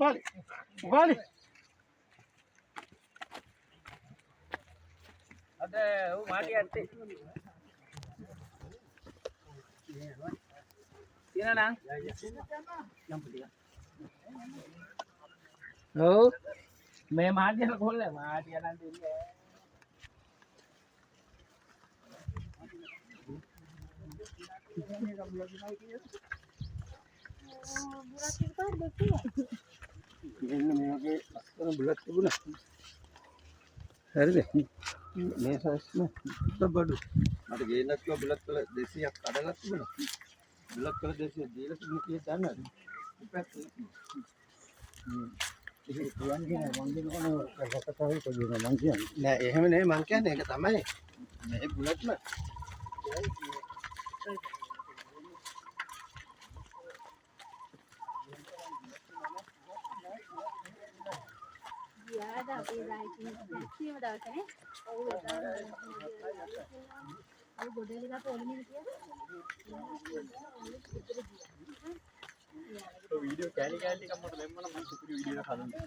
උපාලි. අද ඌ මාටි ඇත්තේ. තියනවා නං. ඔව්. මේ මාටිය කොල්ල මාටිය නම් දෙන්නේ. මෙන්න මේ වගේ ලස්සන බුලත් තිබුණා. හරිද? මේ සයිස්ම බඩු. මට ගේන්නත් කිව්වා බුලත් වල 200ක් කඩලා තිබුණා. බුලත් වල 200 දීලා තිබුණ කීයද දන්නවද? ඉපැත්තේ. ඒක කියන්නේ මං කියනවා රටකවල කොහොමද මං කියන්නේ. නෑ එහෙම නෙවෙයි මං කියන්නේ ඒක තමයි. මේ බුලත්ම याद आती है राइटिंग अच्छी में डालते हैं और वो गोडेली का तोड़ नहीं किया तो वीडियो कैली कैली का मतलब मैं सुपर वीडियो खा लूंगा